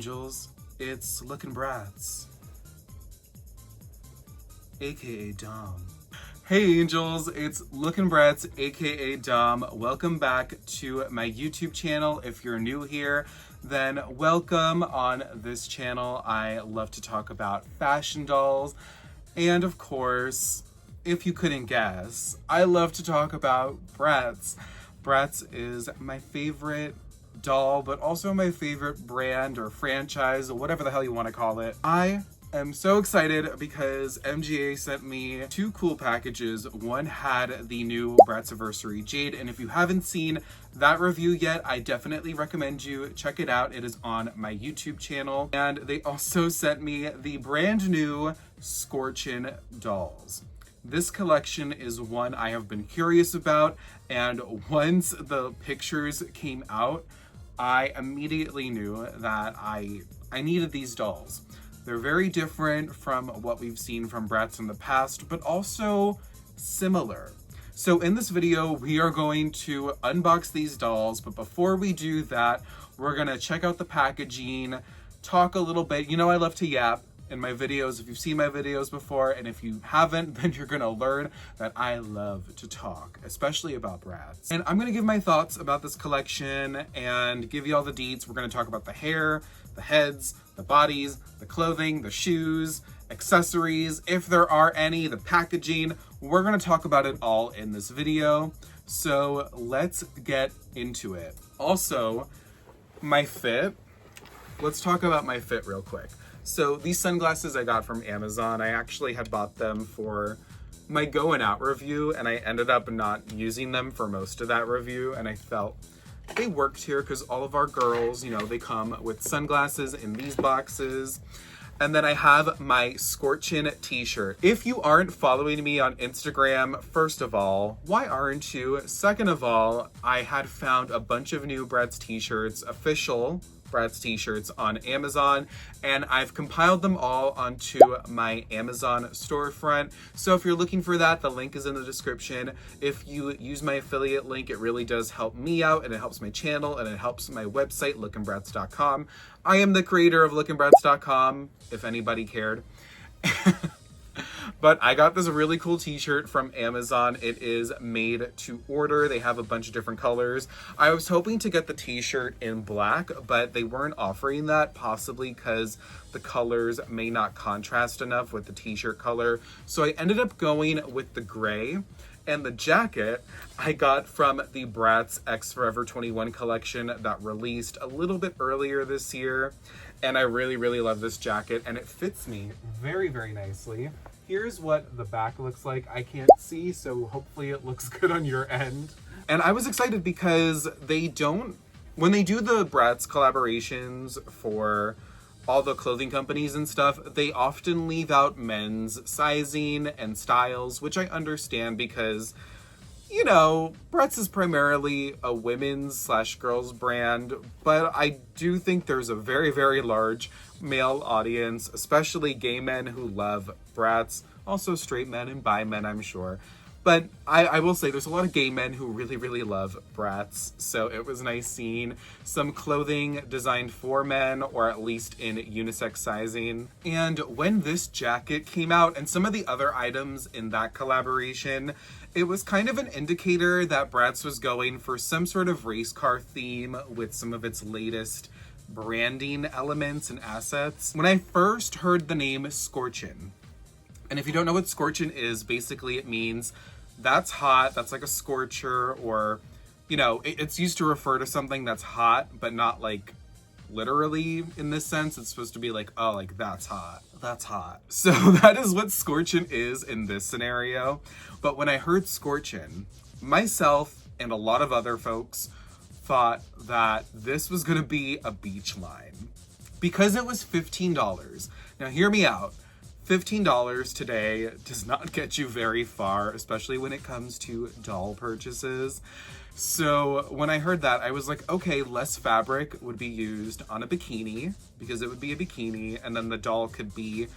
Angels, it's Lookin Bratz, aka Dom. Hey Angels, it's Lookin Bratz, aka Dom. Welcome back to my YouTube channel. If you're new here, then welcome. On this channel, I love to talk about fashion dolls. And of course, if you couldn't guess, I love to talk about Bratz. Bratz is my favorite doll, but also my favorite brand or franchise, or whatever the hell you want to call it. I am so excited because MGA sent me two cool packages. One had the new Bratziversary Jade, and if you haven't seen that review yet, I definitely recommend you check it out. It is on my YouTube channel. And they also sent me the brand new Scorchin dolls. This collection is one I have been curious about, and once the pictures came out, I immediately knew that I needed these dolls. They're very different from what we've seen from Bratz in the past, but also similar. So in this video, we are going to unbox these dolls, but before we do that, we're gonna check out the packaging, talk a little bit. You know I love to yap in my videos. If you've seen my videos before, and if you haven't, then you're gonna learn that I love to talk, especially about Bratz. And I'm gonna give my thoughts about this collection and give you all the deets. We're gonna talk about the hair, the heads, the bodies, the clothing, the shoes, accessories, if there are any, the packaging. We're gonna talk about it all in this video. So let's get into it. Also, my fit. Let's talk about my fit real quick. So these sunglasses I got from Amazon. I actually had bought them for my going out review, and I ended up not using them for most of that review, and I felt they worked here because all of our girls, you know, they come with sunglasses in these boxes. And then I have my Scorchin t-shirt. If you aren't following me on Instagram, first of all, why aren't you? Second of all, I had found a bunch of new Bratz t-shirts, official Bratz t-shirts on Amazon, and I've compiled them all onto my Amazon storefront. So if you're looking for that, the link is in the description. If you use my affiliate link, it really does help me out, and it helps my channel, and it helps my website, lookinbratz.com. I am the creator of lookinbratz.com, if anybody cared. But I got this really cool t-shirt from Amazon. It is made to order. They have a bunch of different colors. I was hoping to get the t-shirt in black, but they weren't offering that, possibly because the colors may not contrast enough with the t-shirt color. So I ended up going with the gray. And the jacket I got from the Bratz X Forever 21 collection that released a little bit earlier this year. And I really, really love this jacket, and it fits me very, very nicely. Here's what the back looks like. I can't see, so hopefully it looks good on your end. And I was excited because when they do the Bratz collaborations for all the clothing companies and stuff, they often leave out men's sizing and styles, which I understand because, you know, Bratz is primarily a women's / girls brand, but I do think there's a very, very large male audience, especially gay men who love Bratz, also straight men and bi men, I'm sure. But I will say there's a lot of gay men who really, really love Bratz, so it was nice seeing some clothing designed for men, or at least in unisex sizing. And when this jacket came out, and some of the other items in that collaboration, it was kind of an indicator that Bratz was going for some sort of race car theme with some of its latest branding elements and assets. When I first heard the name Scorchin, and if you don't know what Scorchin is, basically it means that's hot, that's like a scorcher, or, you know, it's used to refer to something that's hot, but not like literally in this sense. It's supposed to be like, oh, like that's hot. That's hot. So that is what Scorchin is in this scenario. But when I heard Scorchin, myself and a lot of other folks thought that this was gonna be a beach line because it was $15. Now hear me out. $15 today does not get you very far, especially when it comes to doll purchases. So when I heard that, I was like, okay, less fabric would be used on a bikini because it would be a bikini, and then the doll could be,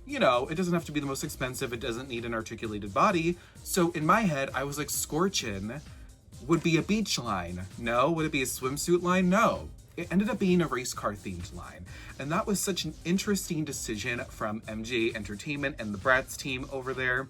you know, it doesn't have to be the most expensive. It doesn't need an articulated body. So in my head, I was like, Scorchin would be a beach line. No. Would it be a swimsuit line? No. it ended up being a race car themed line. And that was such an interesting decision from MJ Entertainment and the Bratz team over there.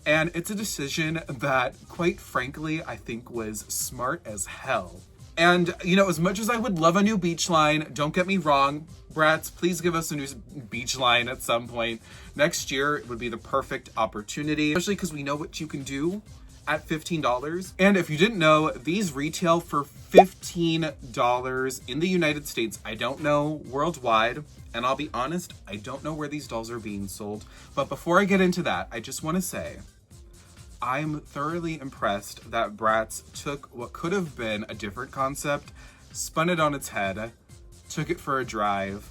And it's a decision that, quite frankly, I think was smart as hell. And, you know, as much as I would love a new beach line, don't get me wrong, Bratz, please give us a new beach line at some point. Next year, it would be the perfect opportunity, especially because we know what you can do at $15. And if you didn't know, these retail for $15 in the United States. I don't know worldwide, and I'll be honest, I don't know where these dolls are being sold. But before I get into that, I just want to say, I'm thoroughly impressed that Bratz took what could have been a different concept, spun it on its head, took it for a drive,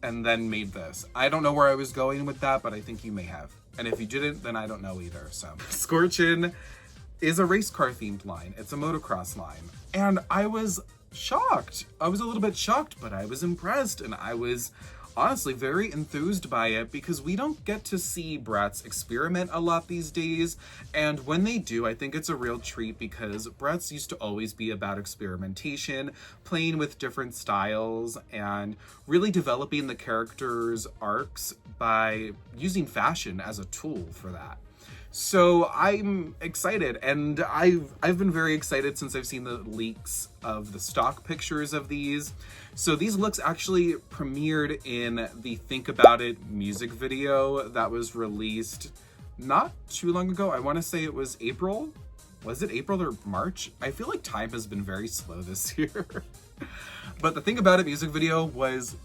and then made this. I don't know where I was going with that, but I think you may have. And if you didn't, then I don't know either. So, Scorchin is a race car themed line. It's a motocross line. And I was shocked. I was a little bit shocked, but I was impressed. And I was honestly very enthused by it because we don't get to see Bratz experiment a lot these days. And when they do, I think it's a real treat because Bratz used to always be about experimentation, playing with different styles, and really developing the characters' arcs by using fashion as a tool for that. So I'm excited, and I've been very excited since I've seen the leaks of the stock pictures of these. So these looks actually premiered in the Think About It music video that was released not too long ago. I want to say it was April. Was it April or March? I feel like time has been very slow this year. But the Think About It music video was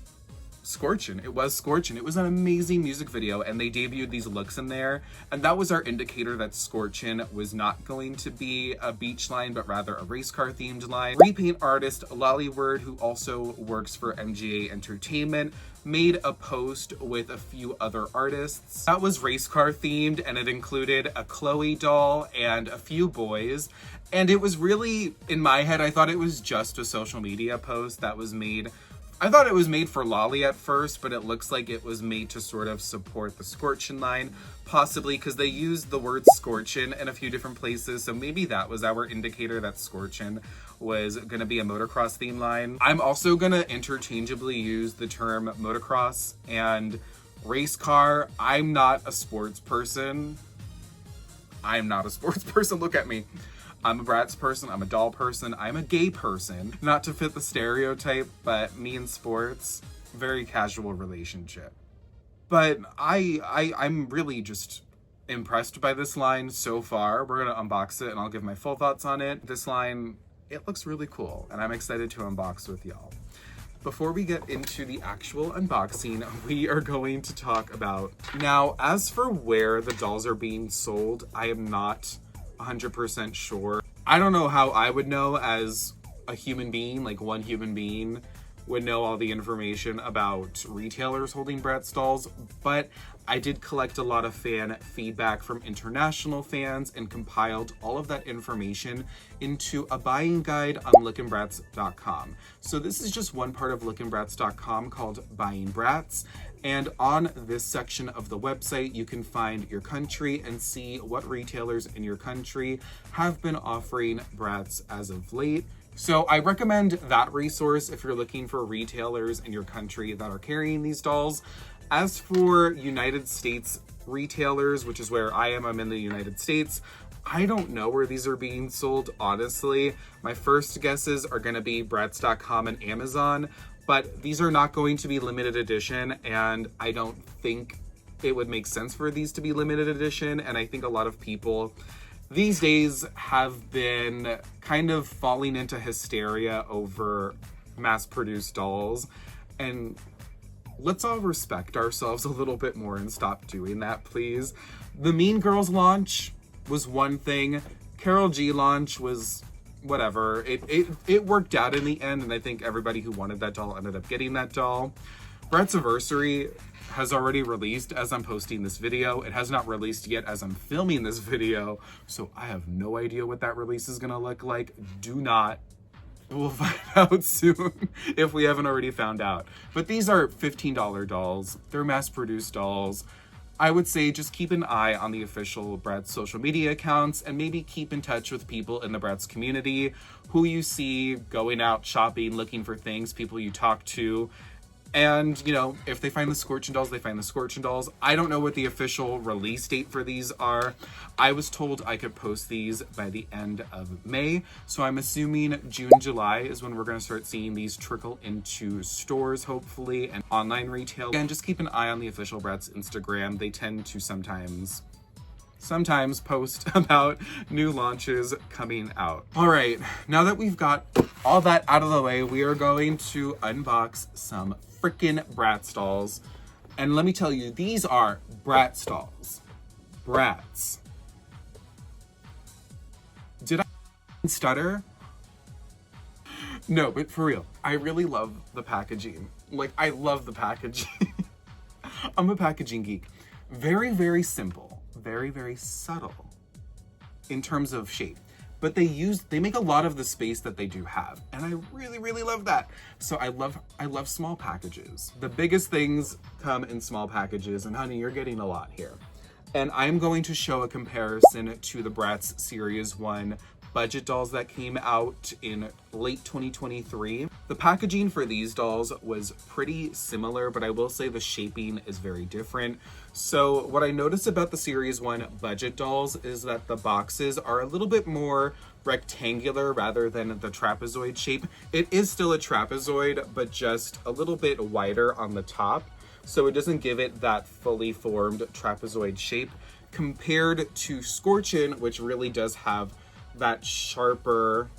Scorchin. It was Scorchin. It was an amazing music video, and they debuted these looks in there, and that was our indicator that Scorchin was not going to be a beach line, but rather a race car themed line. Repaint artist Lollyword, who also works for MGA Entertainment, made a post with a few other artists that was race car themed, and it included a Cloe doll and a few boys. And it was really, in my head, I thought it was just a social media post that was made. I thought it was made for Lolly at first, but it looks like it was made to sort of support the Scorchin line, possibly because they used the word Scorchin in a few different places, so maybe that was our indicator that Scorchin was going to be a motocross theme line. I'm also going to interchangeably use the term motocross and race car. I'm not a sports person. Look at me. I'm a Bratz person, I'm a doll person, I'm a gay person. Not to fit the stereotype, but me and sports, very casual relationship. But I'm really just impressed by this line so far. We're gonna unbox it and I'll give my full thoughts on it. This line, it looks really cool and I'm excited to unbox with y'all. Before we get into the actual unboxing, we are going to talk about, now as for where the dolls are being sold, I am not 100% sure. I don't know how I would know as a human being, like one human being would know all the information about retailers holding Bratz dolls, but I did collect a lot of fan feedback from international fans and compiled all of that information into a buying guide on lookinbratz.com. So this is just one part of lookinbratz.com called Buying Bratz. And on this section of the website, you can find your country and see what retailers in your country have been offering Bratz as of late. So I recommend that resource if you're looking for retailers in your country that are carrying these dolls. As for United States retailers, which is where I am, I'm in the United States, I don't know where these are being sold, honestly. My first guesses are going to be Bratz.com and Amazon, but these are not going to be limited edition, and I don't think it would make sense for these to be limited edition, and I think a lot of people these days have been kind of falling into hysteria over mass-produced dolls, and let's all respect ourselves a little bit more and stop doing that, please. The Mean Girls launch was one thing. Karol G launch was whatever. It worked out in the end, and I think everybody who wanted that doll ended up getting that doll. Bratziversary has already released as I'm posting this video. It has not released yet as I'm filming this video, so I have no idea what that release is gonna look like. We'll find out soon if we haven't already found out. But these are $15 dolls. They're mass-produced dolls. I would say just keep an eye on the official Bratz social media accounts and maybe keep in touch with people in the Bratz community who you see going out shopping, looking for things, people you talk to. And, you know, if they find the Scorchin dolls, they find the Scorchin dolls. I don't know what the official release date for these are. I was told I could post these by the end of May. So I'm assuming June, July is when we're going to start seeing these trickle into stores, hopefully, and online retail. And just keep an eye on the official Bratz Instagram. They tend to sometimes post about new launches coming out. All right, now that we've got all that out of the way, we are going to unbox some freaking Bratz dolls. And let me tell you, these are Bratz dolls. Bratz. Did I stutter? No, but for real, I really love the packaging. Like, I love the packaging. I'm a packaging geek. Very, very simple. Very, very subtle in terms of shape. But they make a lot of the space that they do have. And I really, really love that. So I love small packages. The biggest things come in small packages, and honey, you're getting a lot here. And I'm going to show a comparison to the Bratz Series 1 budget dolls that came out in late 2023. The packaging for these dolls was pretty similar, but I will say the shaping is very different. So what I noticed about the Series 1 budget dolls is that the boxes are a little bit more rectangular rather than the trapezoid shape. It is still a trapezoid, but just a little bit wider on the top. So it doesn't give it that fully formed trapezoid shape compared to Scorchin, which really does have that sharper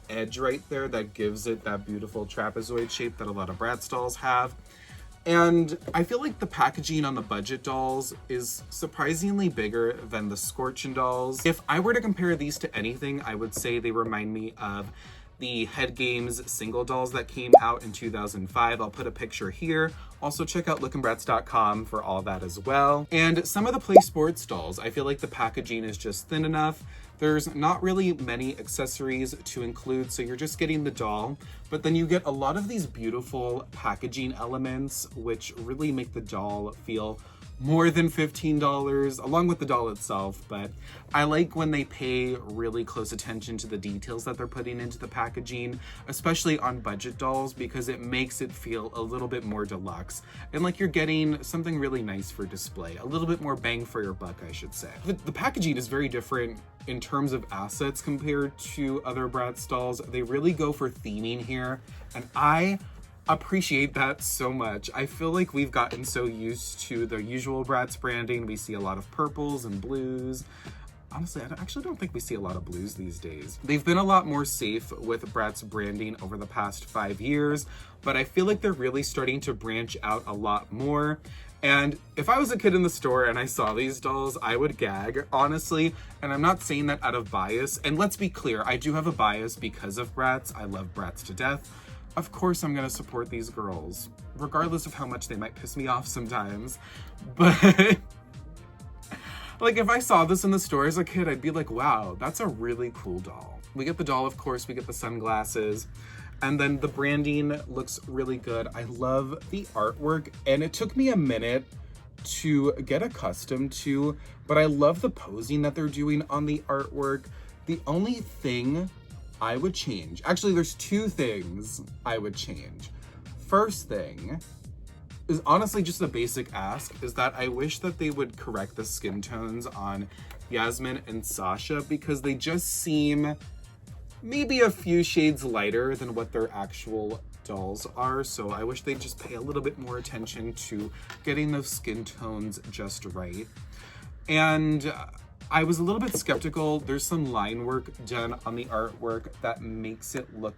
edge right there that gives it that beautiful trapezoid shape that a lot of Bratz dolls have. And I feel like the packaging on the budget dolls is surprisingly bigger than the Scorchin dolls. If I were to compare these to anything, I would say they remind me of the Head Games single dolls that came out in 2005. I'll put a picture here. Also check out lookinbratz.com for all that as well. And some of the Play Sports dolls, I feel like the packaging is just thin enough. There's not really many accessories to include, so you're just getting the doll, but then you get a lot of these beautiful packaging elements, which really make the doll feel more than $15 along with the doll itself. But I like when they pay really close attention to the details that they're putting into the packaging, especially on budget dolls, because it makes it feel a little bit more deluxe and like you're getting something really nice for display, a little bit more bang for your buck, I should say. The packaging is very different in terms of assets compared to other Bratz dolls. They really go for theming here, and I appreciate that so much. I feel like we've gotten so used to the usual Bratz branding. We see a lot of purples and blues. Honestly, I actually don't think we see a lot of blues these days. They've been a lot more safe with Bratz branding over the past 5 years, but I feel like they're really starting to branch out a lot more. And if I was a kid in the store and I saw these dolls, I would gag, honestly. And I'm not saying that out of bias. And let's be clear, I do have a bias because of Bratz. I love Bratz to death. Of course I'm gonna support these girls, regardless of how much they might piss me off sometimes. But like, if I saw this in the store as a kid, I'd be like, wow, that's a really cool doll. We get the doll, of course, we get the sunglasses, and then the branding looks really good. I love the artwork, and it took me a minute to get accustomed to, but I love the posing that they're doing on the artwork. The only thing I would change, actually there's 2 things I would change. First thing is honestly just a basic ask, is that I wish that they would correct the skin tones on Yasmin and Sasha, because they just seem maybe a few shades lighter than what their actual dolls are. So I wish they'd just pay a little bit more attention to getting those skin tones just right. And I was a little bit skeptical. There's some line work done on the artwork that makes it look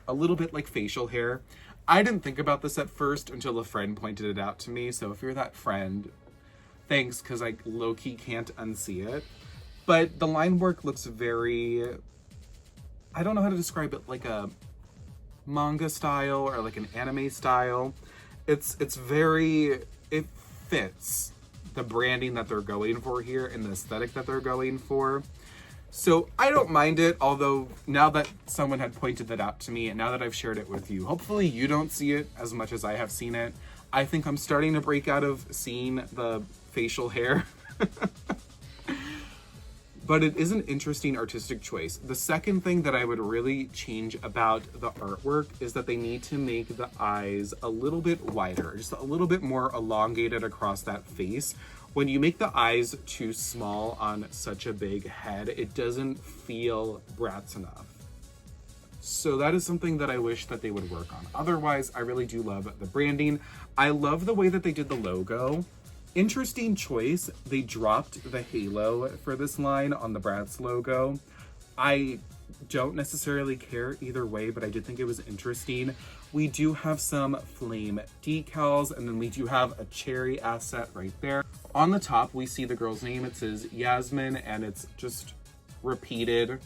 a little bit like facial hair. I didn't think about this at first until a friend pointed it out to me. So if you're that friend, thanks, because I low-key can't unsee it. But the line work looks very, I don't know how to describe it, like a manga style or like an anime style. It's very, it fits the branding that they're going for here and the aesthetic that they're going for. So I don't mind it, although now that someone had pointed that out to me and now that I've shared it with you, hopefully you don't see it as much as I have seen it. I think I'm starting to break out of seeing the facial hair. But it is an interesting artistic choice. The second thing that I would really change about the artwork is that they need to make the eyes a little bit wider, just a little bit more elongated across that face. When you make the eyes too small on such a big head, it doesn't feel Bratz enough. So that is something that I wish that they would work on. Otherwise, I really do love the branding. I love the way that they did the logo. Interesting choice. They dropped the halo for this line on the Bratz logo. I don't necessarily care either way, but I did think it was interesting. We do have some flame decals, and then we do have a cherry asset right there. On the top, we see the girl's name. It says Yasmin, and it's just repeated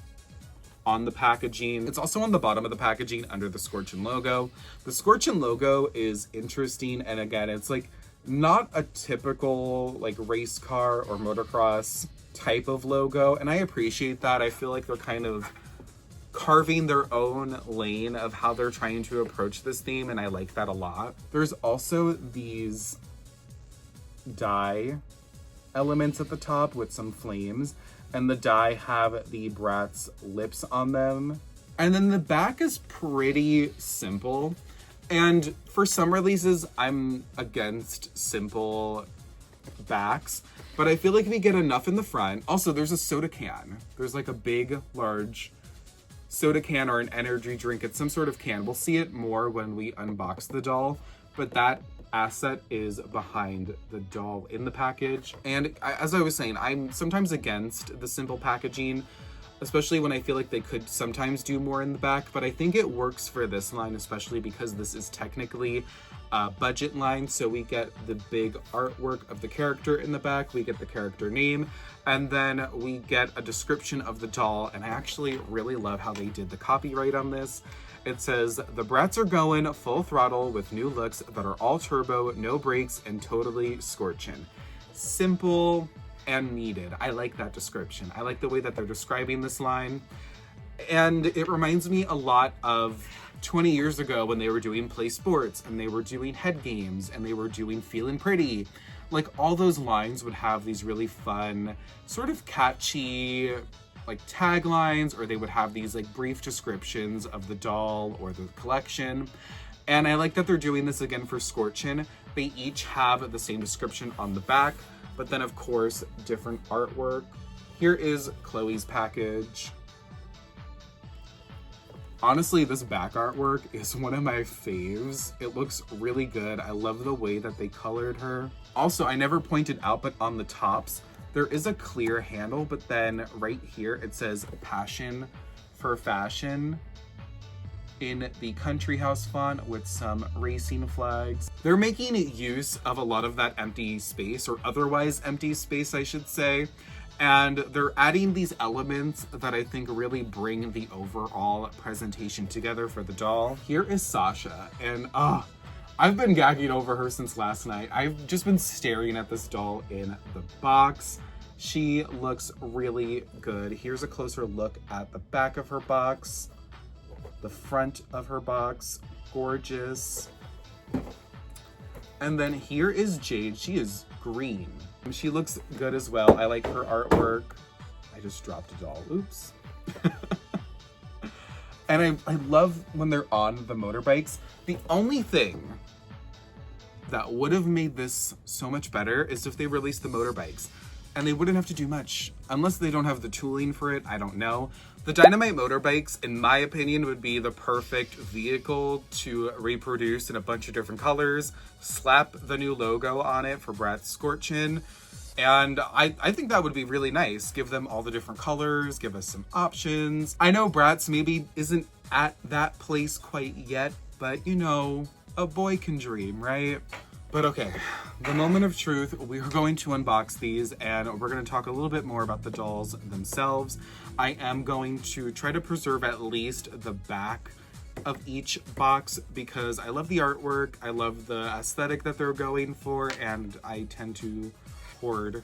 on the packaging. It's also on the bottom of the packaging under the Scorchin logo. The Scorchin logo is interesting, and again, it's like not a typical like race car or motocross type of logo, and I appreciate that. I feel like they're kind of carving their own lane of how they're trying to approach this theme, and I like that a lot. There's also these die elements at the top with some flames, and the die have the Bratz lips on them. And then the back is pretty simple. And for some releases, I'm against simple backs, but I feel like we get enough in the front. Also, there's a soda can. There's like a big, large soda can or an energy drink. It's some sort of can. We'll see it more when we unbox the doll, but that asset is behind the doll in the package. And as I was saying, I'm sometimes against the simple packaging, especially when I feel like they could sometimes do more in the back, but I think it works for this line, especially because this is technically a budget line. So we get the big artwork of the character in the back, we get the character name, and then we get a description of the doll. And I actually really love how they did the copyright on this. It says, "The Bratz are going full throttle with new looks that are all turbo, no brakes, and totally scorchin'." Simple and needed. I like that description. I like the way that they're describing this line. And it reminds me a lot of 20 years ago when they were doing Play Sports, and they were doing Head Games, and they were doing Feelin' Pretty. Like, all those lines would have these really fun, sort of catchy, like taglines, or they would have these like brief descriptions of the doll or the collection. And I like that they're doing this again for Scorchin. They each have the same description on the back, but then of course, different artwork. Here is Chloe's package. Honestly, this back artwork is one of my faves. It looks really good. I love the way that they colored her. Also, I never pointed out, but on the tops, there is a clear handle, but then right here it says "Passion for Fashion" in the country house font with some racing flags. They're making use of a lot of that empty space, or otherwise empty space, I should say. And they're adding these elements that I think really bring the overall presentation together for the doll. Here is Sasha, and I've been gagging over her since last night. I've just been staring at this doll in the box. She looks really good. Here's a closer look at the back of her box, the front of her box, gorgeous. And then here is Jade. She is green. She looks good as well. I like her artwork. I just dropped a doll, oops. And I love when they're on the motorbikes. The only thing that would have made this so much better is if they released the motorbikes. And they wouldn't have to do much. Unless they don't have the tooling for it, I don't know. The Dynamite motorbikes, in my opinion, would be the perfect vehicle to reproduce in a bunch of different colors. Slap the new logo on it for Bratz Scorchin. And I think that would be really nice. Give them all the different colors, give us some options. I know Bratz maybe isn't at that place quite yet, but you know, a boy can dream, right? But okay, the moment of truth, we are going to unbox these and we're going to talk a little bit more about the dolls themselves. I am going to try to preserve at least the back of each box because I love the artwork, I love the aesthetic that they're going for, and I tend to hoard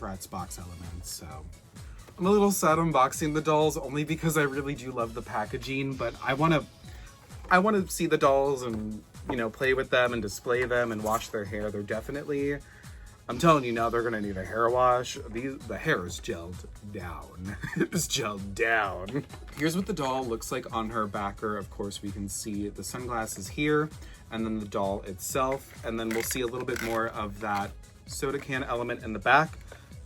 Bratz box elements, so. I'm a little sad unboxing the dolls only because I really do love the packaging, but I want to see the dolls and, you know, play with them and display them and wash their hair. They're definitely I'm telling you now, they're gonna need a hair wash. The hair is gelled down. It's gelled down. Here's what the doll looks like on her backer. Of course, we can see the sunglasses here, and then the doll itself, and then we'll see a little bit more of that soda can element in the back.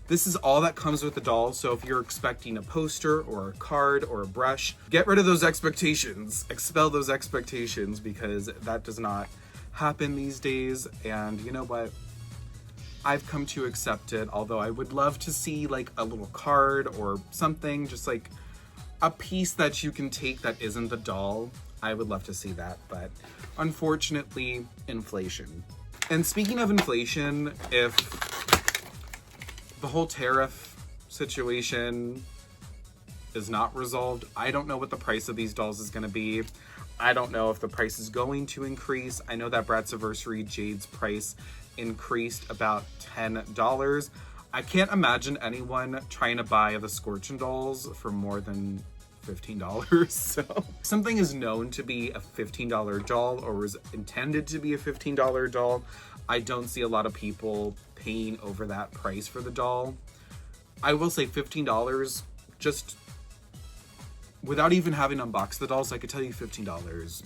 This is all that comes with the doll, so if you're expecting a poster or a card or a brush, get rid of those expectations. Expel those expectations, because that does not happen these days. And you know what? I've come to accept it, although I would love to see like a little card or something, just like a piece that you can take that isn't the doll. I would love to see that, but unfortunately, inflation. And speaking of inflation, if the whole tariff situation is not resolved, I don't know what the price of these dolls is going to be. I don't know if the price is going to increase. I know that Bratziversary Jade's price increased about $10. I can't imagine anyone trying to buy the Scorchin dolls for more than $15. So something is known to be a $15 doll, or was intended to be a $15 doll. I don't see a lot of people paying over that price for the doll. I will say $15, just without even having unboxed the dolls, I could tell you $15.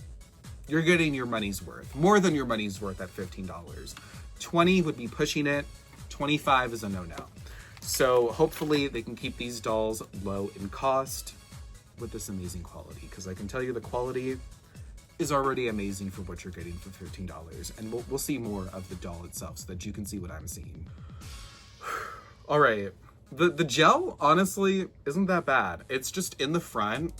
You're getting your money's worth, more than your money's worth at $15. 20 would be pushing it. 25 is a no-no. So hopefully they can keep these dolls low in cost with this amazing quality, because I can tell you the quality is already amazing for what you're getting for $15. And we'll see more of the doll itself so that you can see what I'm seeing. All right, the gel honestly isn't that bad. It's just in the front,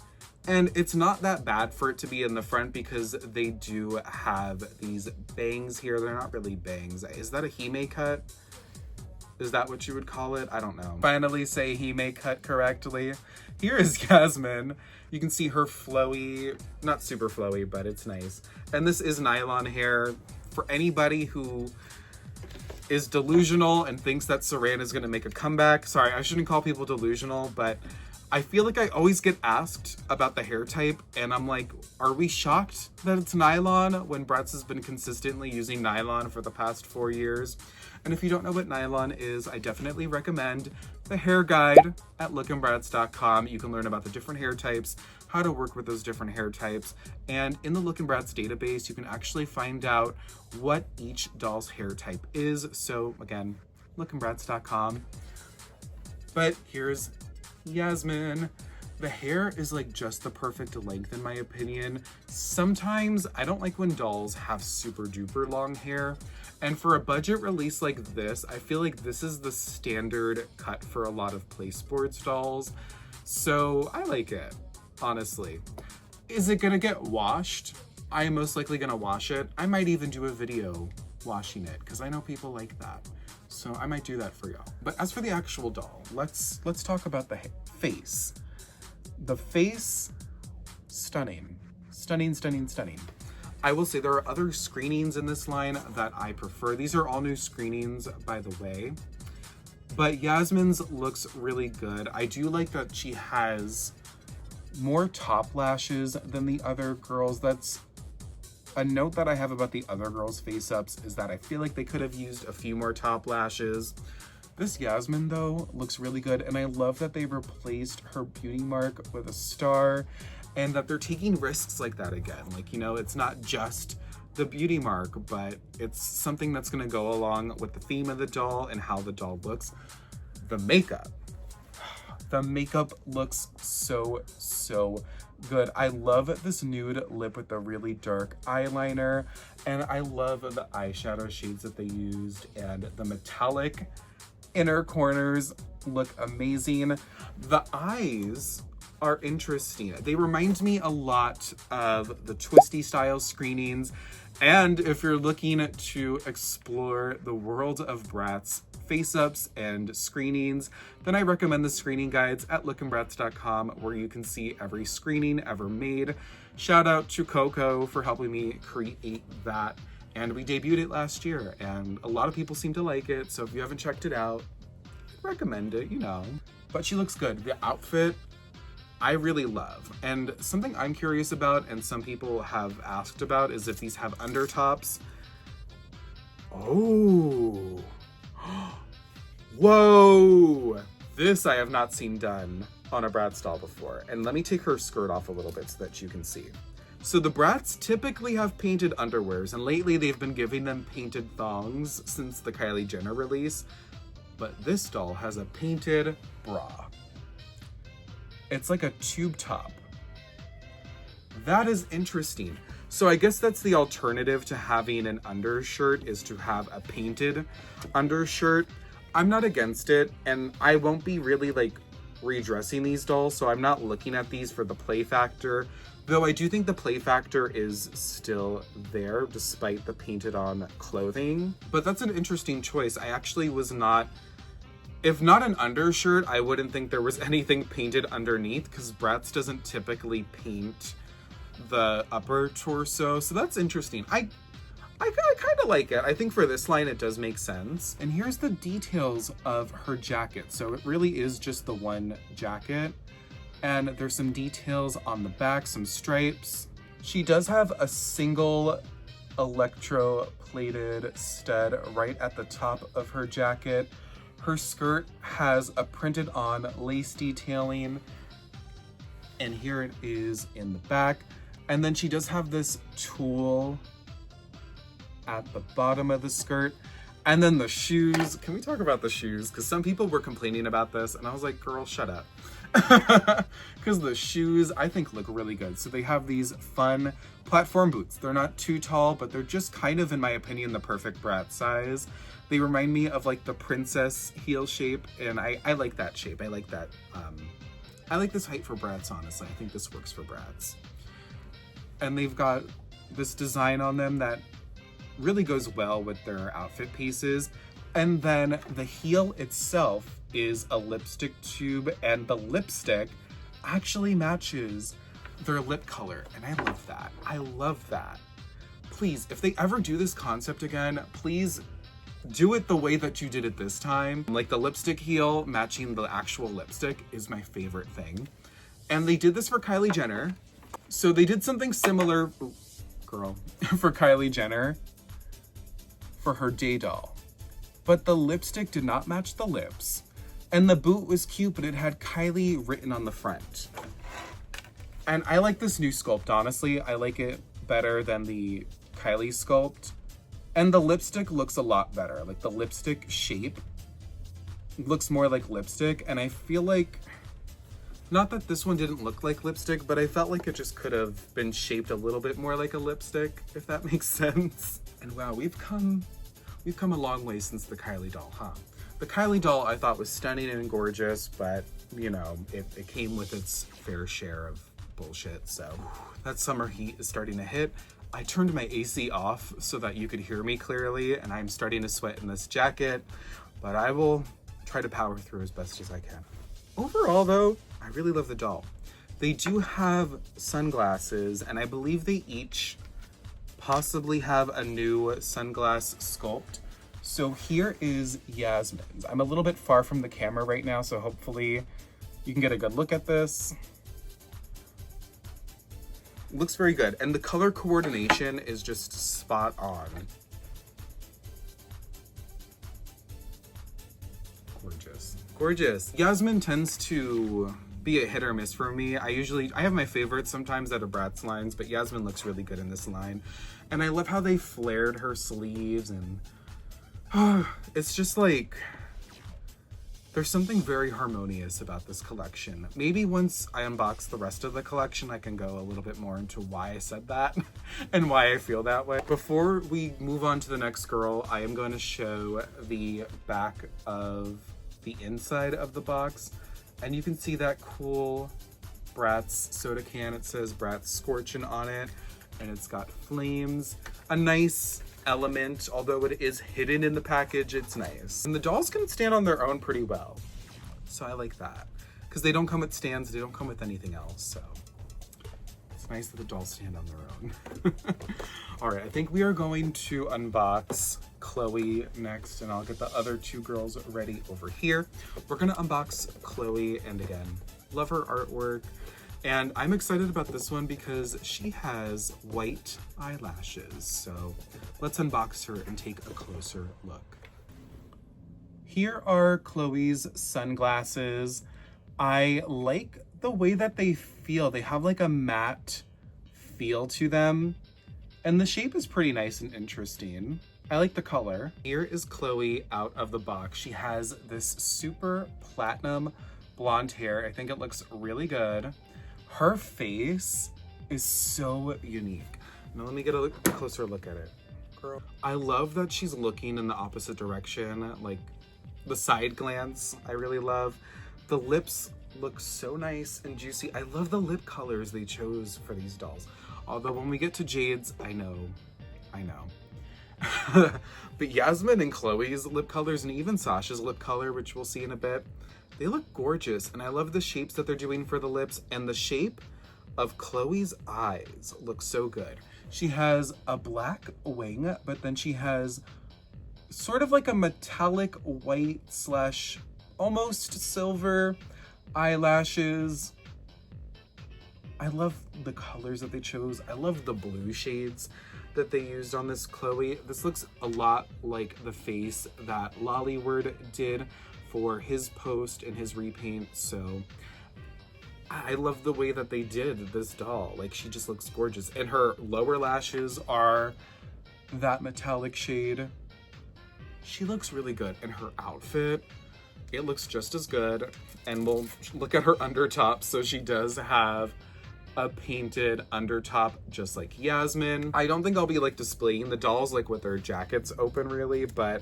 and it's not that bad for it to be in the front because they do have these bangs here. They're not really bangs. Is that a hime cut? Is that what you would call it? I don't know. Finally say hime cut correctly. Here is Yasmin. You can see her flowy, not super flowy, but it's nice. And this is nylon hair. For anybody who is delusional and thinks that Saran is gonna make a comeback. Sorry, I shouldn't call people delusional, but I feel like I always get asked about the hair type, and I'm like, are we shocked that it's nylon when Bratz has been consistently using nylon for the past 4 years? And if you don't know what nylon is, I definitely recommend the hair guide at lookinbratz.com. You can learn about the different hair types, how to work with those different hair types, and in the Lookin Bratz database, you can actually find out what each doll's hair type is. So again, lookinbratz.com. But here's Yasmin. The hair is like just the perfect length in my opinion. Sometimes I don't like when dolls have super duper long hair. And for a budget release like this, I feel like this is the standard cut for a lot of play sports dolls. So I like it, honestly. Is it gonna get washed? I am most likely gonna wash it. I might even do a video washing it because I know people like that. So I might do that for y'all. But as for the actual doll, let's talk about the face. The face, stunning. Stunning, stunning, stunning. I will say there are other screenings in this line that I prefer. These are all new screenings, by the way. But Yasmin's looks really good. I do like that she has more top lashes than the other girls. That's a note that I have about the other girls' face-ups, is that I feel like they could have used a few more top lashes. This Yasmin, though, looks really good, and I love that they replaced her beauty mark with a star, and that they're taking risks like that again. Like, you know, it's not just the beauty mark, but it's something that's gonna go along with the theme of the doll and how the doll looks. The makeup. The makeup looks so, so good. I love this nude lip with the really dark eyeliner, and I love the eyeshadow shades that they used, and the metallic inner corners look amazing. The eyes are interesting. They remind me a lot of the twisty style screenings, and if you're looking to explore the world of Bratz face-ups and screenings, then I recommend the screening guides at lookinbratz.com, where you can see every screening ever made. Shout out to Coco for helping me create that. And we debuted it last year, and a lot of people seem to like it, so if you haven't checked it out, I'd recommend it, you know. But she looks good. The outfit, I really love. And something I'm curious about, and some people have asked about, is if these have undertops. Oh. Whoa! This I have not seen done on a Bratz doll before. And let me take her skirt off a little bit so that you can see. So the Bratz typically have painted underwears, and lately they've been giving them painted thongs since the Kylie Jenner release. But this doll has a painted bra. It's like a tube top. That is interesting. So I guess that's the alternative to having an undershirt, is to have a painted undershirt. I'm not against it, and I won't be really like redressing these dolls, so I'm not looking at these for the play factor. Though I do think the play factor is still there despite the painted on clothing. But that's an interesting choice. I actually was not, if not an undershirt, I wouldn't think there was anything painted underneath, because Bratz doesn't typically paint the upper torso. So that's interesting. I kind of like it. I think for this line, it does make sense. And here's the details of her jacket. So it really is just the one jacket. And there's some details on the back, some stripes. She does have a single electro-plated stud right at the top of her jacket. Her skirt has a printed on lace detailing. And here it is in the back. And then she does have this tulle at the bottom of the skirt. And then the shoes. Can we talk about the shoes? Because some people were complaining about this, and I was like, girl, shut up. Because the shoes, I think, look really good. So they have these fun platform boots. They're not too tall, but they're just kind of, in my opinion, the perfect Bratz size. They remind me of like the princess heel shape, and I like that shape. I like that. I like this height for Bratz, honestly. I think this works for Bratz. And they've got this design on them that really goes well with their outfit pieces. And then the heel itself is a lipstick tube, and the lipstick actually matches their lip color. And I love that. I love that. Please, if they ever do this concept again, please do it the way that you did it this time. Like the lipstick heel matching the actual lipstick is my favorite thing. And they did this for Kylie Jenner. So they did something similar, for Kylie Jenner for her day doll. But the lipstick did not match the lips. And the boot was cute, but it had Kylie written on the front. And I like this new sculpt, honestly. I like it better than the Kylie sculpt. And the lipstick looks a lot better. Like the lipstick shape looks more like lipstick. And I feel like, not that this one didn't look like lipstick, but I felt like it just could have been shaped a little bit more like a lipstick, if that makes sense. And wow, we've come a long way since the Kylie doll, huh? The Kylie doll I thought was stunning and gorgeous, but you know, it came with its fair share of bullshit. So that summer heat is starting to hit. I turned my AC off so that you could hear me clearly, and I'm starting to sweat in this jacket, but I will try to power through as best as I can. Overall though, I really love the doll. They do have sunglasses, and I believe they each possibly have a new sunglass sculpt. So here is Yasmin's. I'm a little bit far from the camera right now, so hopefully you can get a good look at this. Looks very good, and the color coordination is just spot on. Gorgeous. Gorgeous. Yasmin tends to be a hit or miss for me. I have my favorites sometimes out of Bratz lines, but Yasmin looks really good in this line. And I love how they flared her sleeves, and it's just like, there's something very harmonious about this collection. Maybe once I unbox the rest of the collection, I can go a little bit more into why I said that and why I feel that way. Before we move on to the next girl, I am going to show the back of the inside of the box. And you can see that cool Bratz soda can. It says Bratz Scorchin on it, and it's got flames. A nice element, although it is hidden in the package, it's nice. And the dolls can stand on their own pretty well. So I like that. Because they don't come with stands, they don't come with anything else, so it's nice that the dolls stand on their own. All right, I think we are going to unbox Cloe next, and I'll get the other two girls ready over here. We're gonna unbox Cloe, and again, love her artwork. And I'm excited about this one because she has white eyelashes. So let's unbox her and take a closer look. Here are Chloe's sunglasses. I like the way that they feel. They have like a matte feel to them. And the shape is pretty nice and interesting. I like the color. Here is Cloe out of the box. She has this super platinum blonde hair. I think it looks really good. Her face is so unique. Now let me get a closer look at it. Girl, I love that she's looking in the opposite direction, like the side glance I really love. The lips look so nice and juicy. I love the lip colors they chose for these dolls. Although when we get to Jade's, I know. But Yasmin and Chloe's lip colors and even Sasha's lip color, which we'll see in a bit, they look gorgeous. And I love the shapes that they're doing for the lips, and the shape of Chloe's eyes looks so good. She has a black wing, but then she has sort of like a metallic white slash almost silver eyelashes. I love the colors that they chose. I love the blue shades that they used on this Cloe. This looks a lot like the face that Lollyward did for his post and his repaint, so I love the way that they did this doll. Like, she just looks gorgeous. And her lower lashes are that metallic shade. She looks really good. And her outfit, it looks just as good. And we'll look at her undertop. So she does have a painted undertop just like Yasmin. I don't think I'll be like displaying the dolls like with their jackets open really, but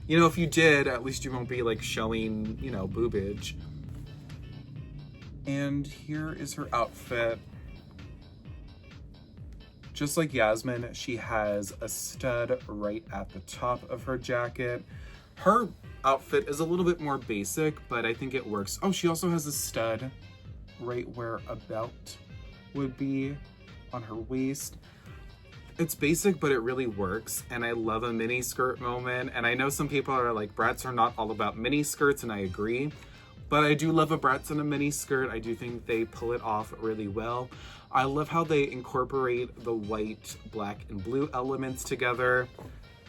you know, if you did, at least you won't be like showing, you know, boobage. And here is her outfit. Just like Yasmin, she has a stud right at the top of her jacket. Her outfit is a little bit more basic, but I think it works. Oh, she also has a stud right where a belt would be on her waist. It's basic, but it really works. And I love a mini skirt moment. And I know some people are like, Bratz are not all about mini skirts, and I agree. But I do love a Bratz in a mini skirt. I do think they pull it off really well. I love how they incorporate the white, black, and blue elements together.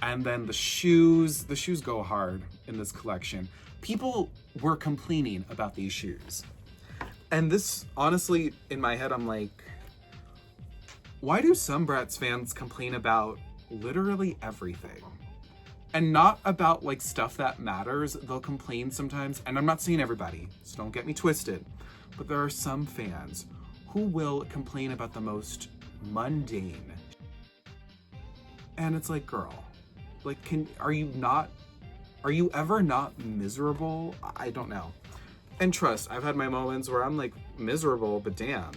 And then the shoes go hard in this collection. People were complaining about these shoes. And this, honestly, in my head, I'm like, why do some Bratz fans complain about literally everything? And not about like stuff that matters. They'll complain sometimes, and I'm not saying everybody, so don't get me twisted, but there are some fans who will complain about the most mundane. And it's like, girl, like, are you ever not miserable? I don't know. And trust, I've had my moments where I'm like miserable, but damn,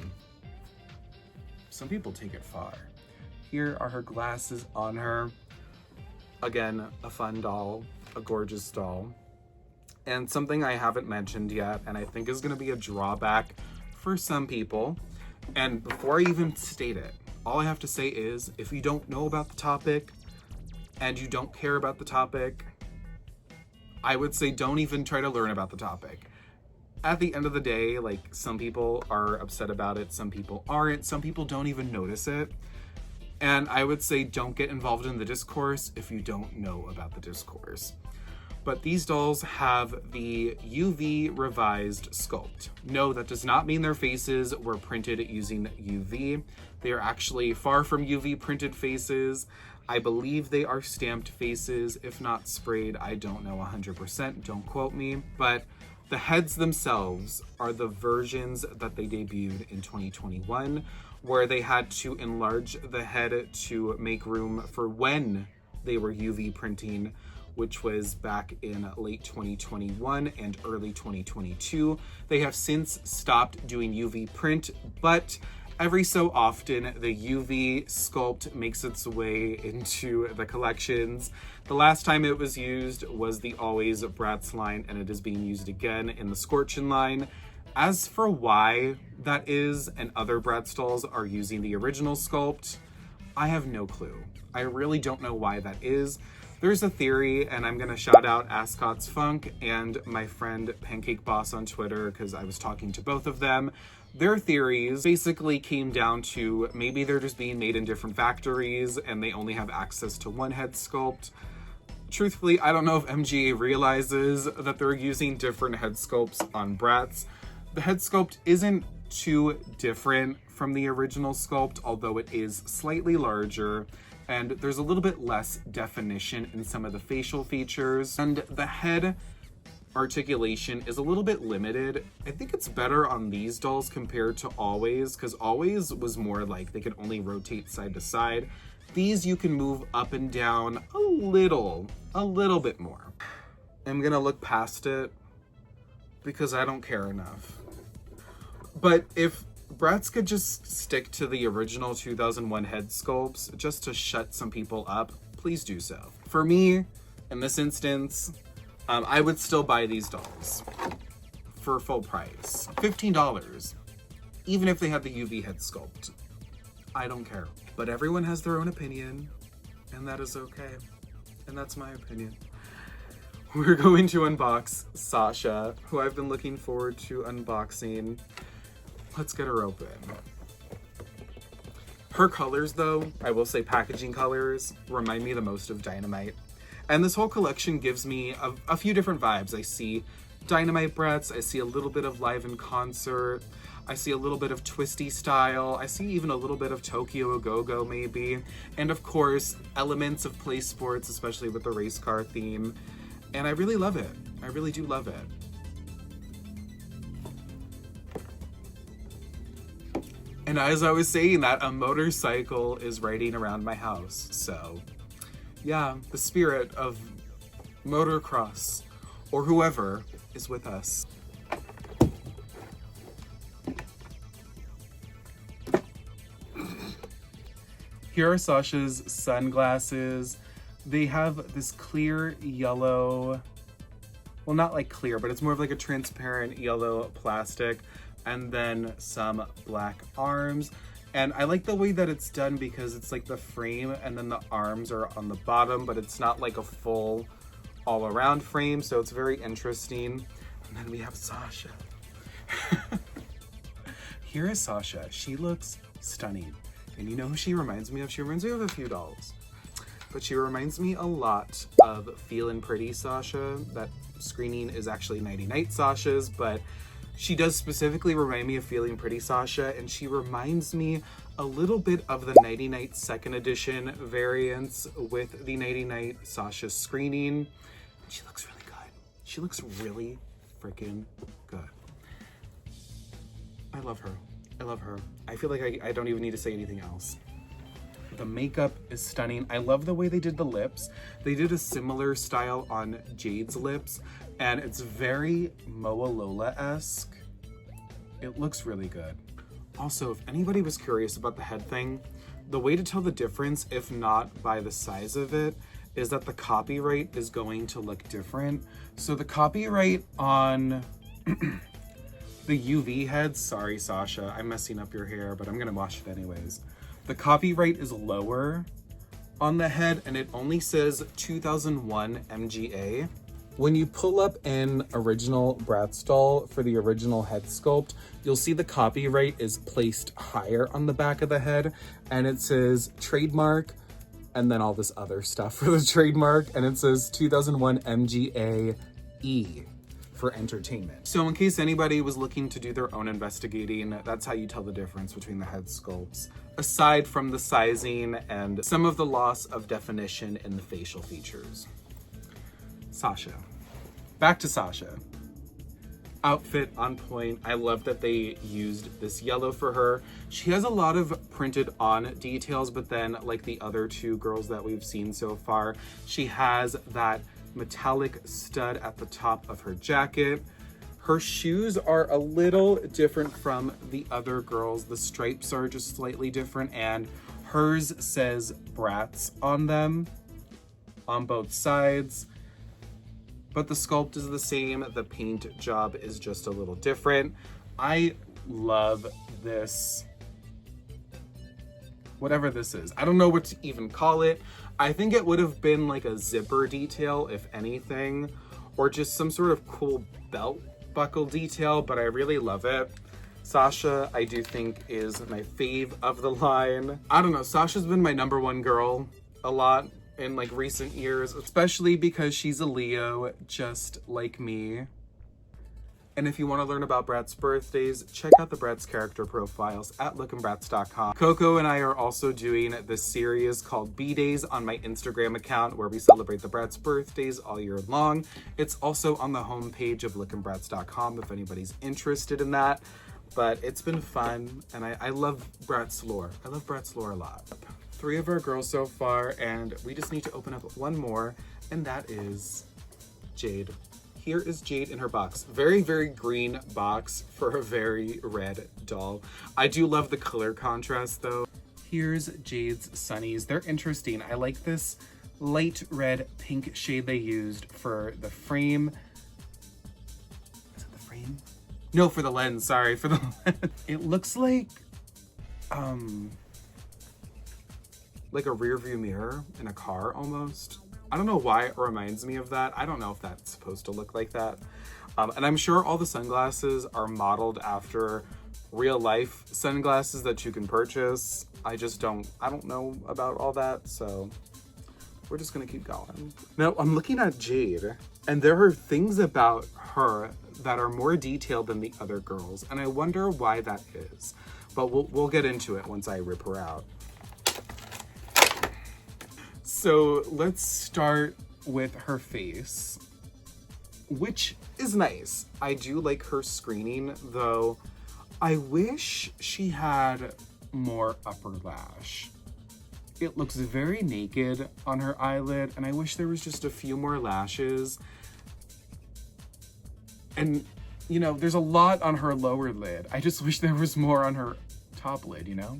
some people take it far. Here are her glasses on her. Again, a fun doll, a gorgeous doll. And something I haven't mentioned yet, and I think is gonna be a drawback for some people. And before I even state it, all I have to say is, if you don't know about the topic and you don't care about the topic, I would say don't even try to learn about the topic. At the end of the day, like, some people are upset about it, some people aren't, some people don't even notice it. And I would say don't get involved in the discourse if you don't know about the discourse. But these dolls have the UV revised sculpt. No, that does not mean their faces were printed using UV. They are actually far from UV printed faces. I believe they are stamped faces, if not sprayed. I don't know 100%, don't quote me. But the heads themselves are the versions that they debuted in 2021, where they had to enlarge the head to make room for when they were UV printing, which was back in late 2021 and early 2022. They have since stopped doing UV print, but every so often the UV sculpt makes its way into the collections. The last time it was used was the Always Bratz line, and it is being used again in the Scorchin line. As for why that is and other Bratz dolls are using the original sculpt, I have no clue. I really don't know why that is. There's a theory, and I'm gonna shout out Ascot's Funk and my friend Pancake Boss on Twitter, because I was talking to both of them. Their theories basically came down to maybe they're just being made in different factories and they only have access to one head sculpt. truthfully, I don't know if MGA realizes that they're using different head sculpts on Bratz. The head sculpt isn't too different from the original sculpt, although it is slightly larger, and there's a little bit less definition in some of the facial features, and the head articulation is a little bit limited. I think it's better on these dolls compared to Always, because Always was more like they could only rotate side to side. These you can move up and down a little bit more. I'm gonna look past it because I don't care enough. But if Bratz could just stick to the original 2001 head sculpts just to shut some people up, please do so. For me, in this instance, I would still buy these dolls for full price. $15, even if they had the UV head sculpt. I don't care. But everyone has their own opinion, and that is okay. And that's my opinion. We're going to unbox Sasha, who I've been looking forward to unboxing. Let's get her open. Her colors, though, I will say packaging colors, remind me the most of Dynamite. And this whole collection gives me a few different vibes. I see Dynamite Bratz, I see a little bit of Live in Concert, I see a little bit of Twisty style, I see even a little bit of Tokyo A Go-Go maybe, and of course, elements of play sports, especially with the race car theme. And I really love it. I really do love it. And as I was saying that, a motorcycle is riding around my house, so yeah, the spirit of motocross, or whoever, is with us. Here are Sasha's sunglasses. They have this clear yellow, well, not like clear, but it's more of like a transparent yellow plastic, and then some black arms. And I like the way that it's done because it's like the frame and then the arms are on the bottom, but it's not like a full all around frame. So it's very interesting. And then we have Sasha. Here is Sasha. She looks stunning. And you know who she reminds me of? She reminds me of a few dolls. But she reminds me a lot of Feelin' Pretty Sasha. That screening is actually Nighty Night Sasha's, but she does specifically remind me of Feeling Pretty Sasha, and she reminds me a little bit of the Nighty Night second edition variants with the Nighty Night Sasha screening. She looks really good. She looks really freaking good. I love her. I love her. I feel like I don't even need to say anything else. The makeup is stunning. I love the way they did the lips. They did a similar style on Jade's lips, and it's very Moa Lola-esque. It looks really good. Also, if anybody was curious about the head thing, the way to tell the difference, if not by the size of it, is that the copyright is going to look different. So the copyright on the UV head, sorry Sasha, I'm messing up your hair, but I'm gonna wash it anyways. The copyright is lower on the head, and it only says 2001 MGA. When you pull up an original Bratz doll for the original head sculpt, you'll see the copyright is placed higher on the back of the head, and it says trademark, and then all this other stuff for the trademark, and it says 2001 MGA E for entertainment. So in case anybody was looking to do their own investigating, that's how you tell the difference between the head sculpts, aside from the sizing and some of the loss of definition in the facial features. Sasha. Back to Sasha. Outfit on point. I love that they used this yellow for her. She has a lot of printed on details, but then like the other two girls that we've seen so far, she has that metallic stud at the top of her jacket. Her shoes are a little different from the other girls. The stripes are just slightly different, and hers says Bratz on them on both sides. But the sculpt is the same. The paint job is just a little different. I love this, whatever this is. I don't know what to even call it. I think it would have been like a zipper detail, if anything, or just some sort of cool belt buckle detail, but I really love it. Sasha, I do think, is my fave of the line. I don't know, Sasha's been my #1 girl a lot in like recent years, especially because she's a Leo, just like me. And if you want to learn about Bratz birthdays, check out the Bratz character profiles at lookinbratz.com. Coco and I are also doing this series called B-Days on my Instagram account where we celebrate the Bratz birthdays all year long. It's also on the homepage of lookinbratz.com if anybody's interested in that. But it's been fun, and I love Bratz lore. I love Bratz lore a lot. 3 of our girls so far, and we just need to open up one more, and that is Jade. Here is Jade in her box. Very, very green box for a very red doll. I do love the color contrast though. Here's Jade's sunnies. They're interesting. I like this light red pink shade they used for the frame. Is it the frame? No, for the lens, sorry, for the lens. It looks like a rear view mirror in a car almost. I don't know why it reminds me of that. I don't know if that's supposed to look like that. And I'm sure all the sunglasses are modeled after real life sunglasses that you can purchase. I don't know about all that, so we're just gonna keep going. Now, I'm looking at Jade, and there are things about her that are more detailed than the other girls, and I wonder why that is. But we'll get into it once I rip her out. So let's start with her face, which is nice. I do like her screening, though I wish she had more upper lash. It looks very naked on her eyelid, and I wish there was just a few more lashes. And, you know, there's a lot on her lower lid. I just wish there was more on her top lid, you know?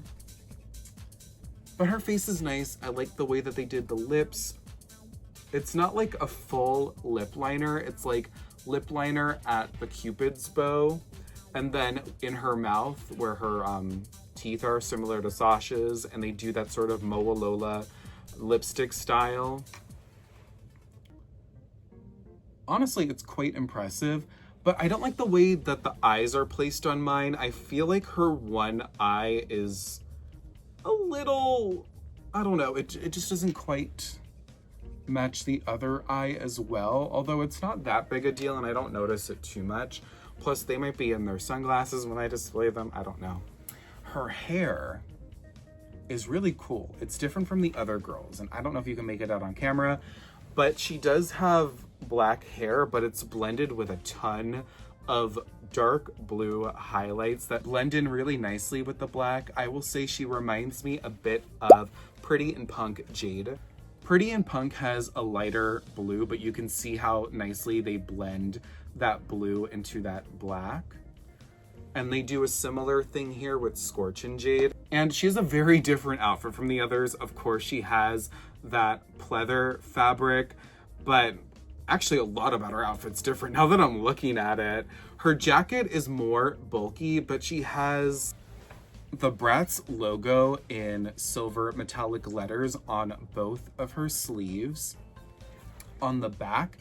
But her face is nice. I like the way that they did the lips. It's not like a full lip liner. It's like lip liner at the Cupid's bow. And then in her mouth where her teeth are similar to Sasha's, and they do that sort of Moa Lola lipstick style. Honestly, it's quite impressive, but I don't like the way that the eyes are placed on mine. I feel like her one eye is a little, I don't know, it just doesn't quite match the other eye as well, although it's not that big a deal and I don't notice it too much. Plus they might be in their sunglasses when I display them, I don't know. Her hair is really cool. It's different from the other girls, and I don't know if you can make it out on camera, but she does have black hair, but it's blended with a ton of dark blue highlights that blend in really nicely with the black. I will say she reminds me a bit of Pretty in Punk Jade. Pretty in Punk has a lighter blue, but you can see how nicely they blend that blue into that black. And they do a similar thing here with Scorchin Jade. And she has a very different outfit from the others. Of course, she has that pleather fabric, but actually a lot about her outfit's different now that I'm looking at it. Her jacket is more bulky, but she has the Bratz logo in silver metallic letters on both of her sleeves. On the back,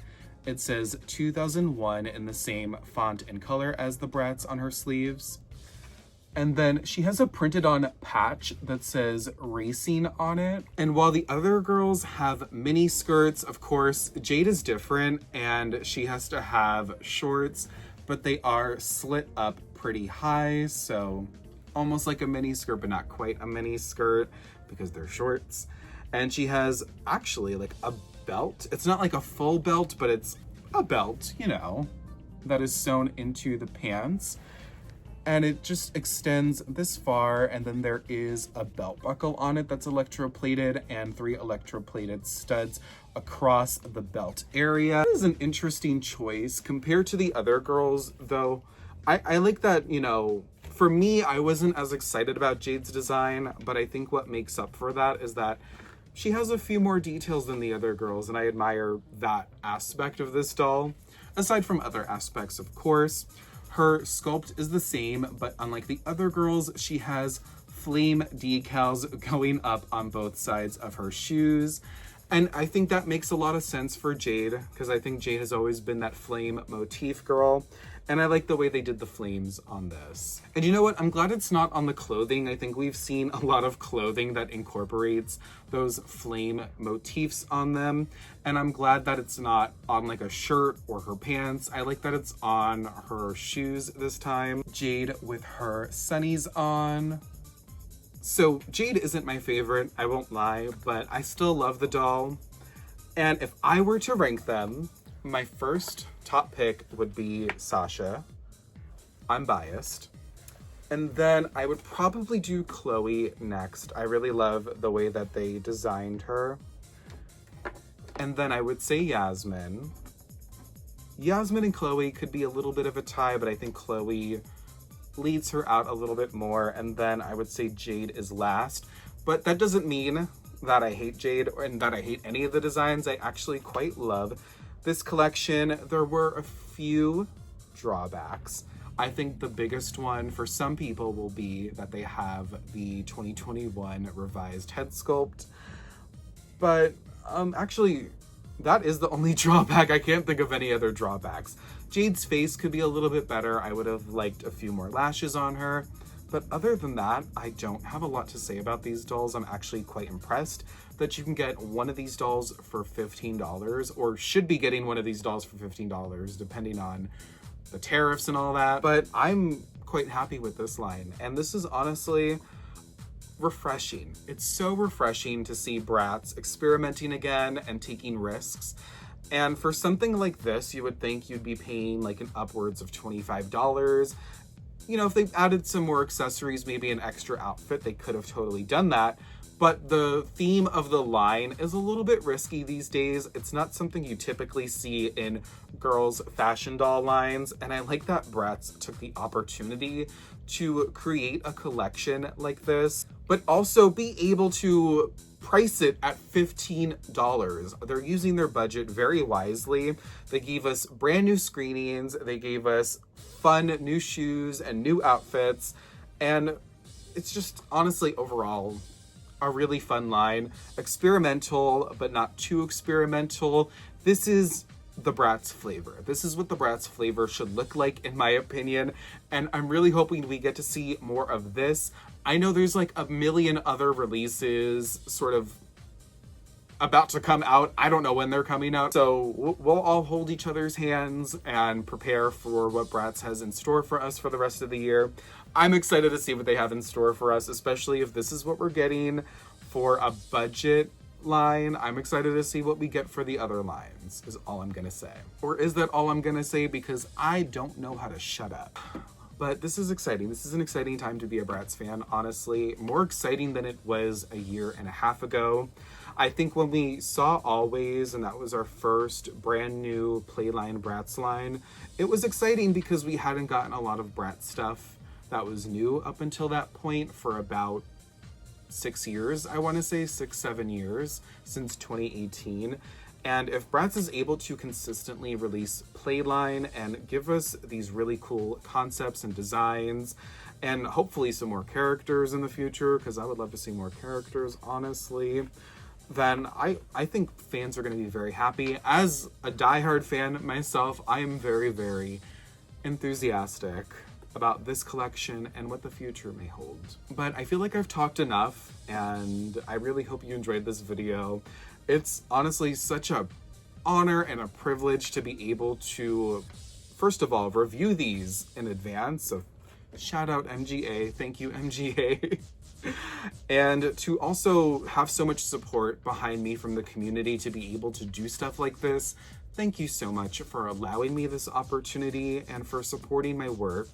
it says 2001 in the same font and color as the Bratz on her sleeves. And then she has a printed on patch that says racing on it. And while the other girls have mini skirts, of course, Jade is different and she has to have shorts, but they are slit up pretty high. So almost like a mini skirt, but not quite a mini skirt because they're shorts. And she has actually like a belt. It's not like a full belt, but it's a belt, you know, that is sewn into the pants. And it just extends this far, and then there is a belt buckle on it that's electroplated and 3 electroplated studs across the belt area. It is an interesting choice compared to the other girls, though. I like that, you know, for me, I wasn't as excited about Jade's design, but I think what makes up for that is that she has a few more details than the other girls, and I admire that aspect of this doll, aside from other aspects, of course. Her sculpt is the same, but unlike the other girls, she has flame decals going up on both sides of her shoes. And I think that makes a lot of sense for Jade, because I think Jade has always been that flame motif girl. And I like the way they did the flames on this. And you know what? I'm glad it's not on the clothing. I think we've seen a lot of clothing that incorporates those flame motifs on them. And I'm glad that it's not on like a shirt or her pants. I like that it's on her shoes this time. Jade with her sunnies on. So Jade isn't my favorite, I won't lie, but I still love the doll. And if I were to rank them, my first top pick would be Sasha. I'm biased. And then I would probably do Cloe next. I really love the way that they designed her. And then I would say Yasmin. Yasmin and Cloe could be a little bit of a tie, but I think Cloe leads her out a little bit more. And then I would say Jade is last. But that doesn't mean that I hate Jade and that I hate any of the designs. I actually quite love this collection. There were a few drawbacks. I think the biggest one for some people will be that they have the 2021 revised head sculpt. But actually, that is the only drawback. I can't think of any other drawbacks. Jade's face could be a little bit better. I would have liked a few more lashes on her. But other than that, I don't have a lot to say about these dolls. I'm actually quite impressed that you can get one of these dolls for $15, or should be getting one of these dolls for $15, depending on the tariffs and all that. But I'm quite happy with this line. And this is honestly refreshing. It's so refreshing to see Bratz experimenting again and taking risks. And for something like this, you would think you'd be paying like an upwards of $25. You know, if they added some more accessories, maybe an extra outfit, they could have totally done that. But the theme of the line is a little bit risky these days. It's not something you typically see in girls' fashion doll lines. And I like that Bratz took the opportunity to create a collection like this, but also be able to price it at $15. They're using their budget very wisely. They gave us brand new screenings. They gave us fun new shoes and new outfits. And it's just honestly overall a really fun line. Experimental, but not too experimental. This is the Bratz flavor. This is what the Bratz flavor should look like, in my opinion. And I'm really hoping we get to see more of this. I know there's like a million other releases sort of about to come out. I don't know when they're coming out. So we'll all hold each other's hands and prepare for what Bratz has in store for us for the rest of the year. I'm excited to see what they have in store for us, especially if this is what we're getting for a budget line. I'm excited to see what we get for the other lines, is all I'm gonna say. Or is that all I'm gonna say? Because I don't know how to shut up. But this is exciting. This is an exciting time to be a Bratz fan, honestly. More exciting than it was a year and a half ago. I think when we saw Always, and that was our first brand new Playline Bratz line, it was exciting because we hadn't gotten a lot of Bratz stuff that was new up until that point for about 6 years, I want to say 6-7 years since 2018. And if Bratz is able to consistently release Playline and give us these really cool concepts and designs, and hopefully some more characters in the future, because I would love to see more characters, honestly, then I think fans are going to be very happy. As a diehard fan myself, I am very, very enthusiastic about this collection and what the future may hold. But I feel like I've talked enough, and I really hope you enjoyed this video. It's honestly such an honor and a privilege to be able to, first of all, review these in advance. So shout out MGA, thank you MGA. And to also have so much support behind me from the community to be able to do stuff like this. Thank you so much for allowing me this opportunity and for supporting my work.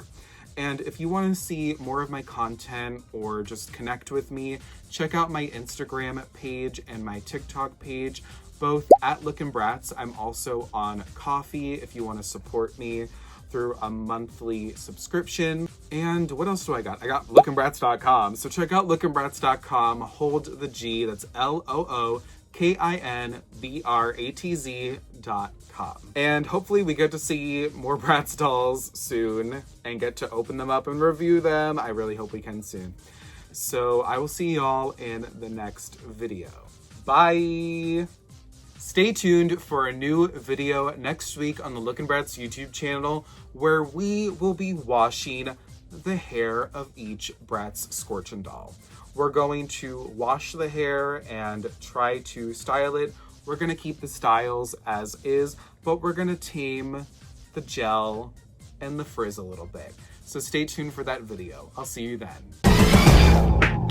And if you want to see more of my content or just connect with me, check out my Instagram page and my TikTok page, both at Lookin' Bratz. I'm also on Ko-fi if you want to support me through a monthly subscription. And what else do I got? I got lookinbratz.com. So check out lookinbratz.com. Hold the G. That's LOOKINBRATZ.com. And hopefully we get to see more Bratz dolls soon and get to open them up and review them. I really hope we can soon. So I will see y'all in the next video. Bye! Stay tuned for a new video next week on the Lookin' Bratz YouTube channel. where we will be washing the hair of each Bratz Scorchin doll. We're going to wash the hair and try to style it. We're gonna keep the styles as is, but we're gonna tame the gel and the frizz a little bit. So stay tuned for that video. I'll see you then.